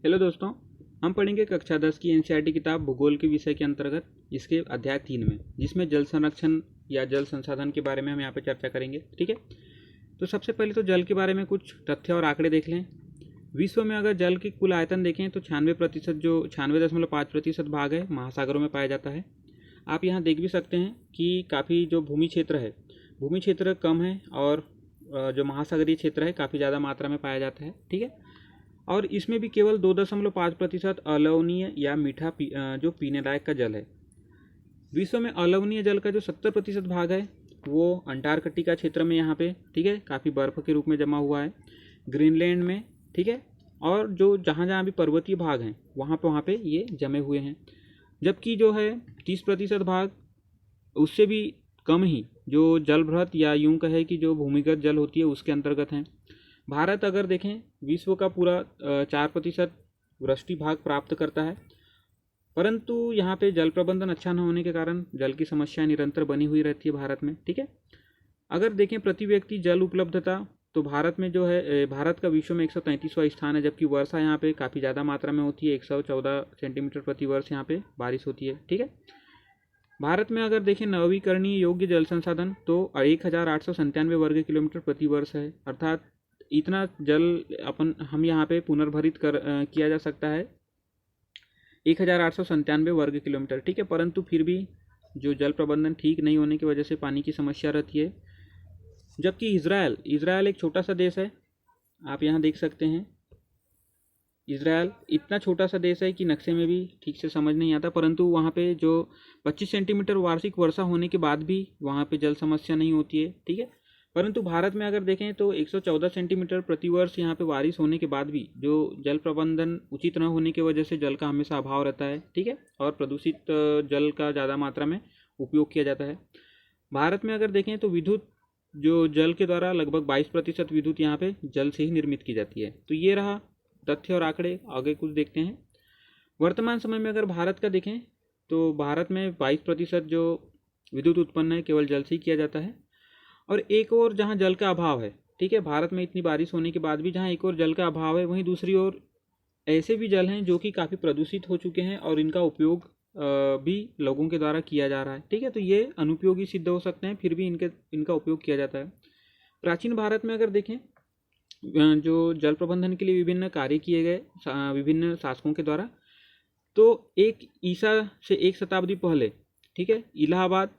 Hello दोस्तों, हम पढ़ेंगे कक्षा 10 की एनसीईआरटी किताब भूगोल के विषय के अंतर्गत इसके अध्याय 3 में, जिसमें जल संरक्षण या जल संसाधन के बारे में हम यहाँ पे चर्चा करेंगे। ठीक है, तो सबसे पहले तो जल के बारे में कुछ तथ्य और आंकड़े देख लें। विश्व में अगर जल की कुल आयतन देखें तो 96% जो 96.5% भाग है महासागरों में पाया जाता है। आप यहाँ देख भी सकते हैं कि काफ़ी जो भूमि क्षेत्र है, भूमि क्षेत्र कम है और जो महासागरीय क्षेत्र है काफ़ी ज़्यादा मात्रा में पाया जाता है। ठीक है, और इसमें भी केवल 2.5% अलवणीय या मीठा जो पीने लायक का जल है। विश्व में अलवणीय जल का जो 70% भाग है वो अंटार्कटिका क्षेत्र में यहाँ पे, ठीक है, काफ़ी बर्फ़ के रूप में जमा हुआ है, ग्रीनलैंड में, ठीक है, और जो जहाँ जहाँ भी पर्वतीय भाग हैं वहाँ पे ये जमे हुए हैं। जबकि जो है 30% भाग उससे भी कम ही जो जलभृत या यूं कहे कि जो भूमिगत जल होती है उसके अंतर्गत हैं। भारत अगर देखें विश्व का पूरा 4% वृष्टि भाग प्राप्त करता है, परंतु यहाँ पे जल प्रबंधन अच्छा न होने के कारण जल की समस्या निरंतर बनी हुई रहती है भारत में। ठीक है, अगर देखें प्रति व्यक्ति जल उपलब्धता तो भारत में जो है भारत का विश्व में 133वां स्थान है, जबकि वर्षा यहाँ पे काफ़ी ज़्यादा मात्रा में होती है, 114 सेंटीमीटर प्रति वर्ष यहाँ पे बारिश होती है। ठीक है, भारत में अगर देखें नवीकरणीय योग्य जल संसाधन तो 1897 वर्ग किलोमीटर प्रति वर्ष है, अर्थात इतना जल हम यहाँ पे पुनर्भरित किया जा सकता है 1897 वर्ग किलोमीटर। ठीक है, परंतु फिर भी जो जल प्रबंधन ठीक नहीं होने की वजह से पानी की समस्या रहती है। जबकि इज़राइल एक छोटा सा देश है, आप यहाँ देख सकते हैं इज़राइल इतना छोटा सा देश है कि नक्शे में भी ठीक से समझ नहीं आता, परंतु वहाँ पे जो 25 सेंटीमीटर वार्षिक वर्षा होने के बाद भी वहाँ पे जल समस्या नहीं होती है। ठीक है, परंतु भारत में अगर देखें तो 114 सेंटीमीटर प्रति वर्ष यहाँ पे बारिश होने के बाद भी जो जल प्रबंधन उचित न होने की वजह से जल का हमेशा अभाव रहता है। ठीक है, और प्रदूषित जल का ज़्यादा मात्रा में उपयोग किया जाता है। भारत में अगर देखें तो विद्युत जो जल के द्वारा लगभग 22% विद्युत यहाँ पे जल से ही निर्मित की जाती है। तो ये रहा तथ्य और आंकड़े। आगे कुछ देखते हैं। वर्तमान समय में अगर भारत का देखें तो भारत में 22% जो विद्युत उत्पन्न है केवल जल से ही किया जाता है। और एक और जहाँ जल का अभाव है, ठीक है, भारत में इतनी बारिश होने के बाद भी जहाँ एक और जल का अभाव है, वहीं दूसरी ओर ऐसे भी जल हैं जो कि काफ़ी प्रदूषित हो चुके हैं और इनका उपयोग भी लोगों के द्वारा किया जा रहा है। ठीक है, तो ये अनुपयोगी सिद्ध हो सकते हैं, फिर भी इनका उपयोग किया जाता है। प्राचीन भारत में अगर देखें जो जल प्रबंधन के लिए विभिन्न कार्य किए गए विभिन्न शासकों के द्वारा, तो एक ईसा से 1 शताब्दी पहले, ठीक है, इलाहाबाद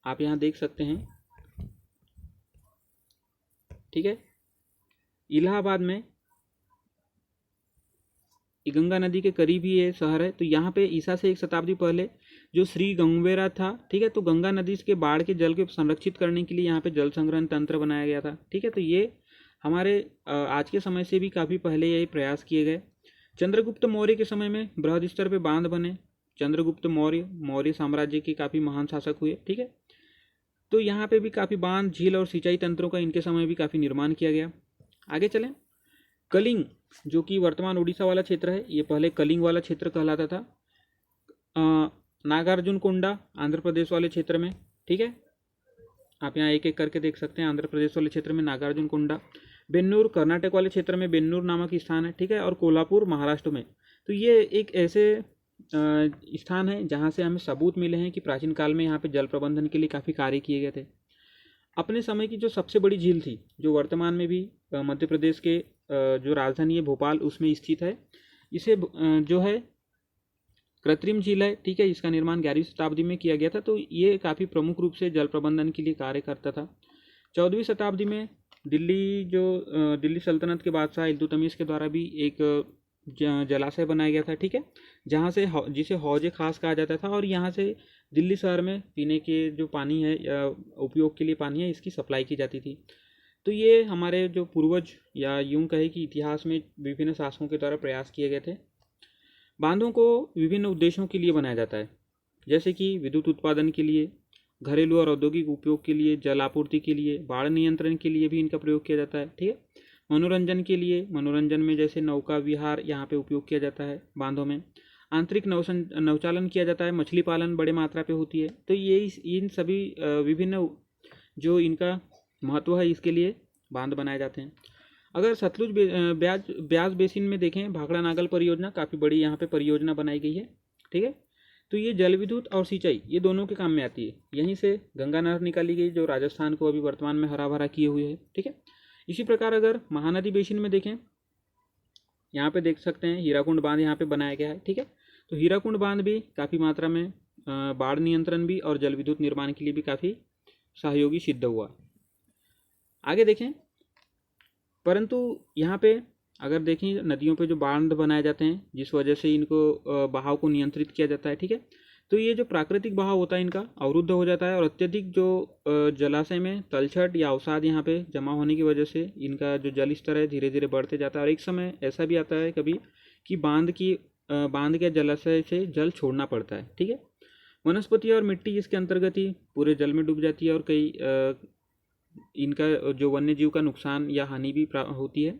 आप यहाँ देख सकते हैं, ठीक है, इलाहाबाद में गंगा नदी के करीब ही ये शहर है। तो यहाँ पे ईसा से 1 शताब्दी पहले जो श्री गंगवेरा था, ठीक है, तो गंगा नदी के बाढ़ के जल को संरक्षित करने के लिए यहाँ पे जल संग्रहण तंत्र बनाया गया था। ठीक है, तो ये हमारे आज के समय से भी काफ़ी पहले यही प्रयास किए गए। चंद्रगुप्त मौर्य के समय में बृहद स्तर पर बांध बने। चंद्रगुप्त मौर्य साम्राज्य के काफ़ी महान शासक हुए। ठीक है, तो यहाँ पे भी काफ़ी बांध, झील और सिंचाई तंत्रों का इनके समय भी काफ़ी निर्माण किया गया। आगे चलें। कलिंग जो कि वर्तमान उड़ीसा वाला क्षेत्र है, ये पहले कलिंग वाला क्षेत्र कहलाता था। नागार्जुन कोंडा आंध्र प्रदेश वाले क्षेत्र में, ठीक है, आप यहाँ एक एक करके देख सकते हैं। आंध्र प्रदेश वाले क्षेत्र में नागार्जुन कोंडा। बेन्नूर कर्नाटक वाले क्षेत्र में बेन्नूर नामक स्थान है, ठीक है, और कोल्हापुर महाराष्ट्र में। तो ये एक ऐसे स्थान है जहाँ से हमें सबूत मिले हैं कि प्राचीन काल में यहाँ पे जल प्रबंधन के लिए काफ़ी कार्य किए गए थे। अपने समय की जो सबसे बड़ी झील थी, जो वर्तमान में भी मध्य प्रदेश के जो राजधानी है भोपाल उसमें स्थित है, इसे जो है कृत्रिम झील है। ठीक है, इसका निर्माण 11वीं शताब्दी में किया गया था। तो ये काफ़ी प्रमुख रूप से जल प्रबंधन के लिए कार्य करता था। 14वीं शताब्दी में दिल्ली सल्तनत के बादशाह इल्तुतमिश के द्वारा भी एक जलाशय बनाया गया था। ठीक है, जहाँ से जिसे हौज खास कहा जाता था, और यहाँ से दिल्ली शहर में पीने के जो पानी है या उपयोग के लिए पानी है, इसकी सप्लाई की जाती थी। तो ये हमारे जो पूर्वज या यूं कहे कि इतिहास में विभिन्न शासकों के द्वारा प्रयास किए गए थे। बांधों को विभिन्न उद्देश्यों के लिए बनाया जाता है, जैसे कि विद्युत उत्पादन के लिए, घरेलू और औद्योगिक उपयोग के लिए, जल आपूर्ति के लिए, बाढ़ नियंत्रण के लिए भी इनका प्रयोग किया जाता है। ठीक है, मनोरंजन के लिए, मनोरंजन में जैसे नौका विहार यहाँ पे उपयोग किया जाता है बांधों में। आंतरिक नौचालन किया जाता है, मछली पालन बड़े मात्रा पे होती है। तो ये इन सभी विभिन्न जो इनका महत्व है इसके लिए बांध बनाए जाते हैं। अगर सतलुज ब्यास बेसिन में देखें, भाखड़ा नागल परियोजना काफ़ी बड़ी यहाँ पे परियोजना बनाई गई है, ठीक है। तो ये जल विद्युत और सिंचाई ये दोनों के काम में आती है। यहीं से गंगा नहर निकाली गई जो राजस्थान को अभी वर्तमान में हरा भरा किए हुए है, ठीक है। इसी प्रकार अगर महानदी बेसिन में देखें, यहाँ पे देख सकते हैं हीराकुंड बांध यहाँ पे बनाया गया है, ठीक है। तो हीराकुंड बांध भी काफ़ी मात्रा में बाढ़ नियंत्रण भी और जल विद्युत निर्माण के लिए भी काफ़ी सहयोगी सिद्ध हुआ। आगे देखें, परंतु यहाँ पे अगर देखें नदियों पे जो बांध बनाए जाते हैं जिस वजह से इनको बहाव को नियंत्रित किया जाता है, ठीक है। तो ये जो प्राकृतिक बहाव होता है इनका अवरुद्ध हो जाता है और अत्यधिक जो जलाशय में तलछट या अवसाद यहाँ पे जमा होने की वजह से इनका जो जल स्तर है धीरे धीरे बढ़ते जाता है। और एक समय ऐसा भी आता है कभी कि बांध के जलाशय से जल छोड़ना पड़ता है, ठीक है। वनस्पति और मिट्टी इसके अंतर्गत ही पूरे जल में डूब जाती है और कई इनका जो वन्य जीव का नुकसान या हानि भी होती है।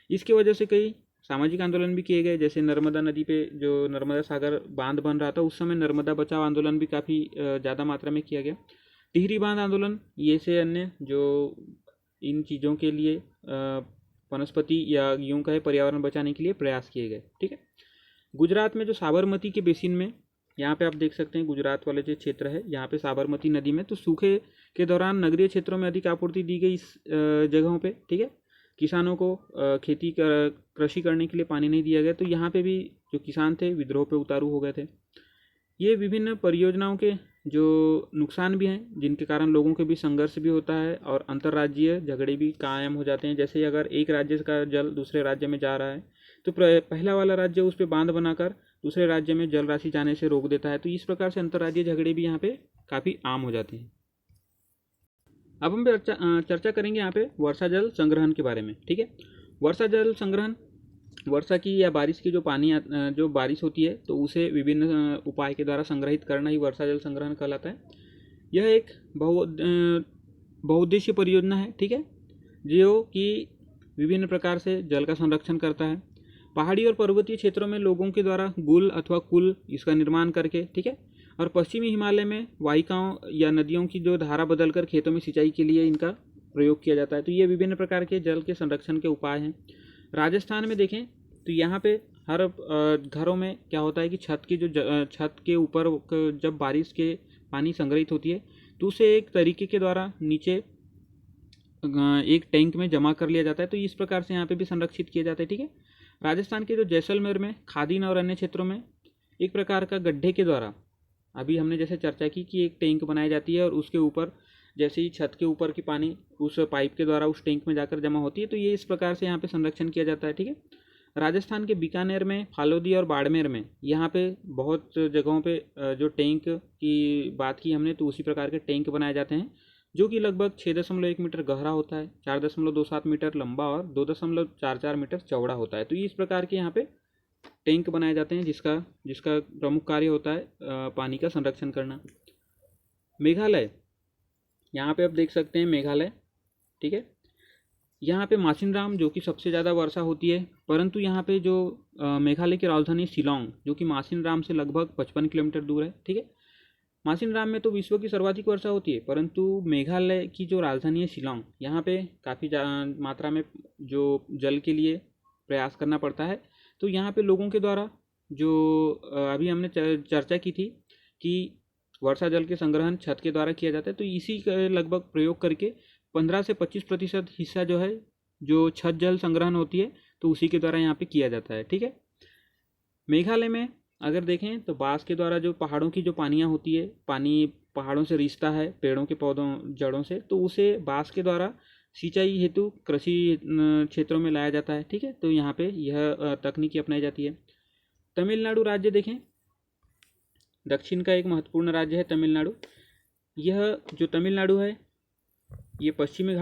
इसकी वजह से कई सामाजिक आंदोलन भी किए गए, जैसे नर्मदा नदी पे जो नर्मदा सागर बांध बन रहा था उस समय नर्मदा बचाओ आंदोलन भी काफ़ी ज़्यादा मात्रा में किया गया। टिहरी बांध आंदोलन ये से अन्य जो इन चीज़ों के लिए वनस्पति या यूं कहे पर्यावरण बचाने के लिए प्रयास किए गए, ठीक है। गुजरात में जो साबरमती के बेसिन में यहाँ पे आप देख सकते हैं गुजरात वाले जो क्षेत्र है यहाँ पे साबरमती नदी में तो सूखे के दौरान नगरीय क्षेत्रों में अधिक आपूर्ति दी गई इस जगहों पे, ठीक है। किसानों को कृषि करने के लिए पानी नहीं दिया गया, तो यहाँ पे भी जो किसान थे विद्रोह पे उतारू हो गए थे। ये विभिन्न परियोजनाओं के जो नुकसान भी हैं जिनके कारण लोगों के बीच संघर्ष भी होता है और अंतर्राज्यीय झगड़े भी कायम हो जाते हैं। जैसे अगर एक राज्य का जल दूसरे राज्य में जा रहा है तो पहला वाला राज्य उस पर बांध बनाकर दूसरे राज्य में जल राशि जाने से रोक देता है। तो इस प्रकार से अंतर्राज्यीय झगड़े भी यहाँ पे काफ़ी आम हो जाते हैं। अब हम चर्चा करेंगे यहाँ पे वर्षा जल संग्रहण के बारे में, ठीक है। वर्षा जल संग्रहण वर्षा की या बारिश की जो पानी जो बारिश होती है तो उसे विभिन्न उपाय के द्वारा संग्रहित करना ही वर्षा जल संग्रहण कहलाता है। यह एक बहुउद्देशीय परियोजना है, ठीक है, जो कि विभिन्न प्रकार से जल का संरक्षण करता है। पहाड़ी और पर्वतीय क्षेत्रों में लोगों के द्वारा गुल अथवा कुल इसका निर्माण करके, ठीक है, और पश्चिमी हिमालय में वाहिकाओं या नदियों की जो धारा बदलकर खेतों में सिंचाई के लिए इनका प्रयोग किया जाता है। तो ये विभिन्न प्रकार के जल के संरक्षण के उपाय हैं। राजस्थान में देखें तो यहाँ पे हर घरों में क्या होता है कि छत के ऊपर जब बारिश के पानी संग्रहित होती है तो उसे एक तरीके के द्वारा नीचे एक टैंक में जमा कर लिया जाता है। तो इस प्रकार से यहाँ पे भी संरक्षित किए जाते हैं, ठीक है। राजस्थान के जो जैसलमेर में खादीन और अन्य क्षेत्रों में एक प्रकार का गड्ढे के द्वारा अभी हमने जैसे चर्चा की कि एक टैंक बनाई जाती है और उसके ऊपर जैसे ही छत के ऊपर की पानी उस पाइप के द्वारा उस टैंक में जाकर जमा होती है। तो ये इस प्रकार से यहाँ पे संरक्षण किया जाता है, ठीक है। राजस्थान के बीकानेर में, फालोदी और बाड़मेर में यहाँ पे बहुत जगहों पे जो टैंक की बात की हमने तो उसी प्रकार के टैंक बनाए जाते हैं जो कि लगभग 6.1 मीटर गहरा होता है, 4.27 मीटर लंबा और 2.44 मीटर चौड़ा होता है। तो इस प्रकार के यहाँ पे टैंक बनाए जाते हैं जिसका प्रमुख कार्य होता है पानी का संरक्षण करना। मेघालय, यहाँ पे आप देख सकते हैं मेघालय, ठीक है। यहाँ पे मासिनराम जो कि सबसे ज़्यादा वर्षा होती है, परंतु यहाँ पे जो मेघालय की राजधानी शिलोंग जो कि मासिनराम से लगभग 55 किलोमीटर दूर है, ठीक है। मासिनराम में तो विश्व की सर्वाधिक वर्षा होती है, परंतु मेघालय की जो राजधानी है शिलोंग यहाँ पे काफ़ी मात्रा में जो जल के लिए प्रयास करना पड़ता है। तो यहाँ पे लोगों के द्वारा जो अभी हमने चर्चा की थी कि वर्षा जल के संग्रहण छत के द्वारा किया जाता है, तो इसी का लगभग प्रयोग करके 15 से 25% हिस्सा जो है जो छत जल संग्रहण होती है तो उसी के द्वारा यहाँ पे किया जाता है, ठीक है। मेघालय में अगर देखें तो बांस के द्वारा जो पहाड़ों की जो पानियाँ होती है, पानी पहाड़ों से रिश्ता है पेड़ों के पौधों जड़ों से, तो उसे बांस के द्वारा सिंचाई हेतु कृषि क्षेत्रों में लाया जाता है, ठीक है। तो यहाँ पे यह तकनीकी अपनाई जाती है। तमिलनाडु राज्य देखें, दक्षिण का एक महत्वपूर्ण राज्य है तमिलनाडु। यह जो तमिलनाडु है ये पश्चिमी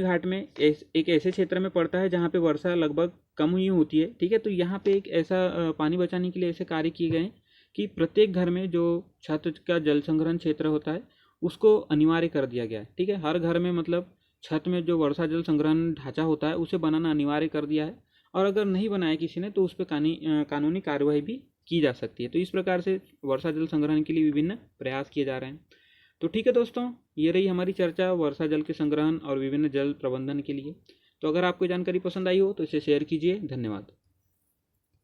घाट में एक ऐसे क्षेत्र में पड़ता है जहाँ पे वर्षा लगभग कम ही होती है, ठीक है। तो यहाँ पे एक ऐसा पानी बचाने के लिए ऐसे कार्य किए गए हैं कि प्रत्येक घर में जो छत का जल संग्रहण क्षेत्र होता है उसको अनिवार्य कर दिया गया है, ठीक है। हर घर में मतलब छत में जो वर्षा जल संग्रहण ढांचा होता है उसे बनाना अनिवार्य कर दिया है, और अगर नहीं बनाया किसी ने तो उस पर कानूनी कार्रवाई भी की जा सकती है। तो इस प्रकार से वर्षा जल संग्रहण के लिए विभिन्न प्रयास किए जा रहे हैं। तो ठीक है दोस्तों, ये रही हमारी चर्चा वर्षा जल के संग्रहण और विभिन्न जल प्रबंधन के लिए। तो अगर आपको जानकारी पसंद आई हो तो इसे शेयर कीजिए। धन्यवाद।